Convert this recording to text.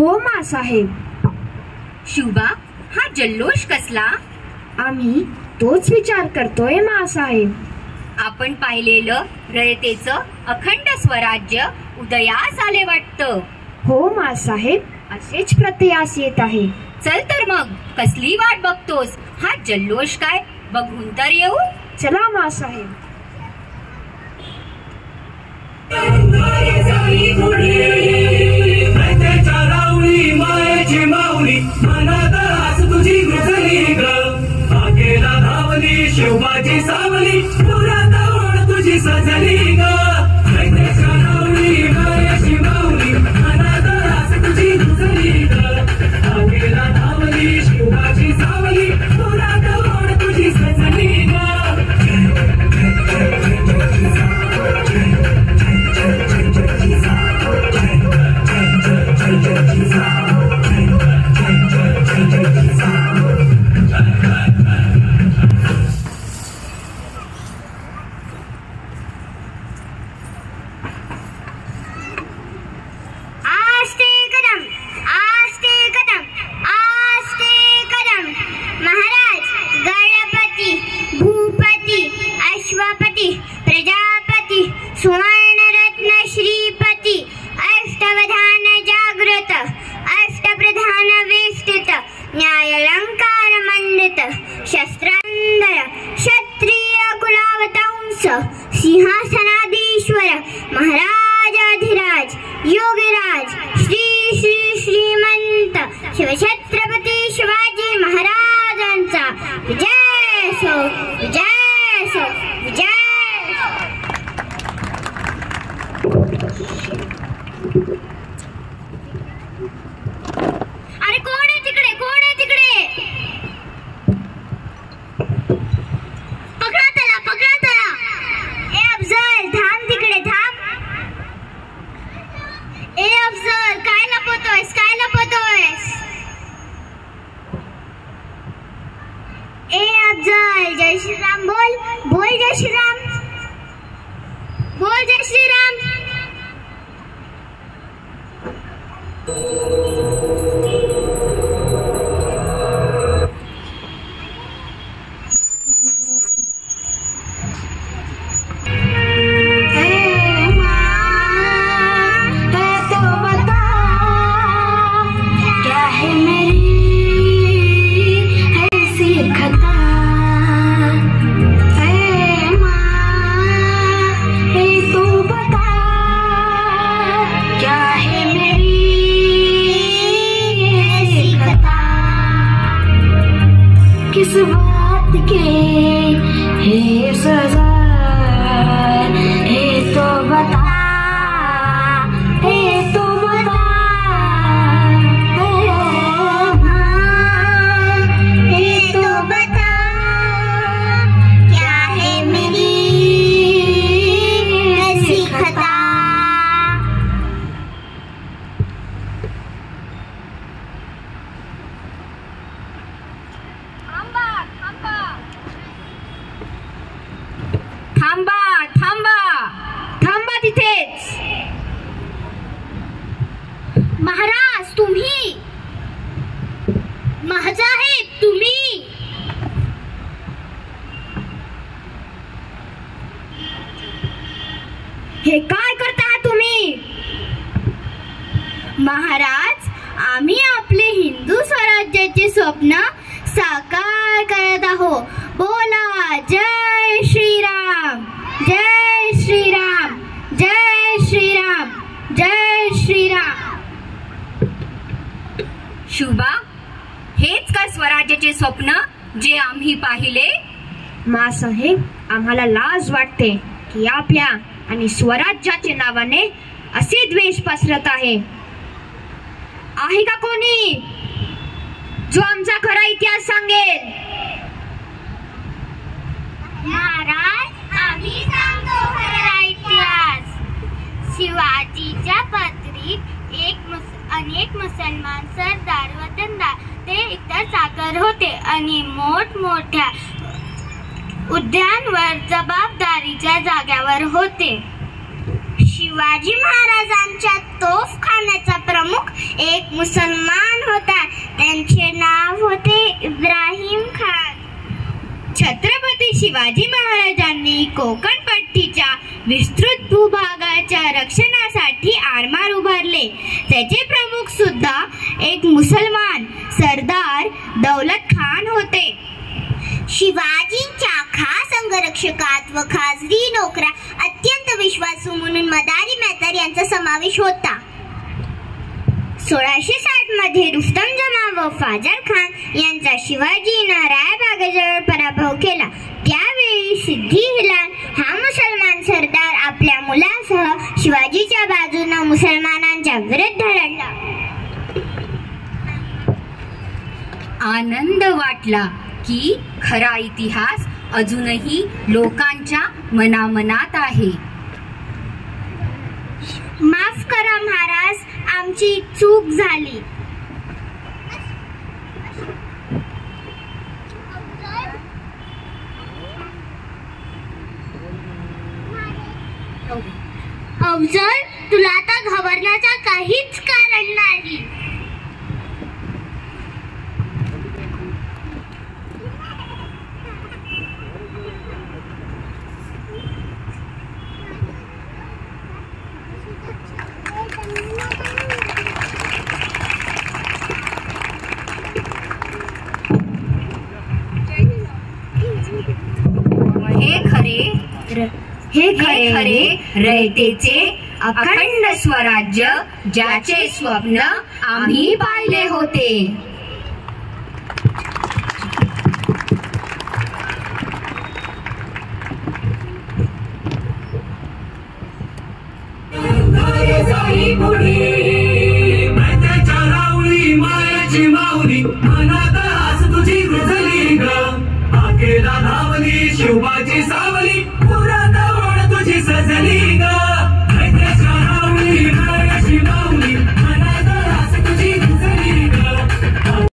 हो मासाहेब. शिवबा, हा जल्लोष कसला? आम्ही तोच विचार करतोय मासाहेब. आपण पाहिलेलं रयतेचं अखंड स्वराज्य उदयास आले वाटतं. हो मासाहेब, असेच प्रत्ययास येत आहे. चल तर मग, कसली वाट बघतोस? हा जल्लोष काय बघून तर येऊ. चला मासाहेब. शिवबाची सावली पुरा तुझी सजली ग. शिवबाची सावली पुरा तुझी सजली ग. सिंहासनाधीश्वर महाराजाधिराज योगीराज श्री श्री श्रीमंत शिवछत्रपती शिवाजी महाराजांचा विजय सो, विजय सो, विजय. अरे कोण आहे तिकडे, कोण आहे तिकडे? पकडा त्याला, पकडा त्याला. ए अफजल, थांब तिकडे, थांब. ए अफजल, काय लपवतोयस, काय लपवतोयस? ए अफजल, जय श्रीराम बोल, बोल जय श्रीराम, बोल जय श्रीराम. किस बात के है सजा, है तो बता, है तो बता. है तो बता, क्या है मेरी ऐसी खता. थांबा, थांबा, थांबा तिथेच. महाराज तुम्ही, महासाहेब तुम्ही. हे काय करता तुम्ही? महाराज, आम्ही आपले हिंदू स्वराज्याचे स्वप्न साकार करत आहोत. बोला जय श्रीराम, जय श्रीराम, जय श्रीराम, जय श्रीराम. शिवबा, हेच का स्वराज्याचे स्वप्न जे आम्ही पाहिले? मासाहेब, आम्हाला लाज वाटते की आपल्या आणि स्वराज्याच्या नावाने असे द्वेष पसरत आहे. आहे का कोणी जो आमचा खरा इतिहास सांगेल? महाराज, आम्ही सांगतो खरा इतिहास. शिवाजीच्या पत्रीत अनेक मुसलमान सरदार वतनदार ते इतर चाकर होते आणि मोठमोठ्या उद्यानवर जबाबदारीच्या जाग्यावर होते. शिवाजी महाराजांच्या तोफखान्याचा प्रमुख एक मुसलमान होता. त्यांचे नाव होते इब्राहिम खान. छत्रपती शिवाजी महाराजांनी कोकण पट्टीच्या विस्तृत भूभागाच्या रक्षणासाठी आरमार उभारले. त्याचे प्रमुख सुद्धा एक मुसलमान सरदार दौलत खान होते. शिवाजींच्या खास अंगरक्षकात व खाजगी नोकऱ्या अत्यंत विश्वासू म्हणून मदारी मेहतर यांचा समावेश होता. 1660 मध्ये रुस्तम जमा व फाजल खान यांचा शिवाजीनं रायबागेजवळ पराभव केला. त्यावेळी सिद्दी हिलाल हा मुसलमान सरदार आपल्या मुलासह शिवाजीच्या बाजूने मुसलमानांच्या विरुद्ध लढला. आनंद वाटला की खरा इतिहास अजूनही लोकांच्या मनामनात आहे. माफ करा महाराज, आमची चूक झाली. अफजल, तुला आता घाबरण्याचं काहीच कारण नाही. हे खरे रयतेचे अखंड स्वराज्य ज्याचे स्वप्न आम्ही पाहिले होते. मायेची माऊली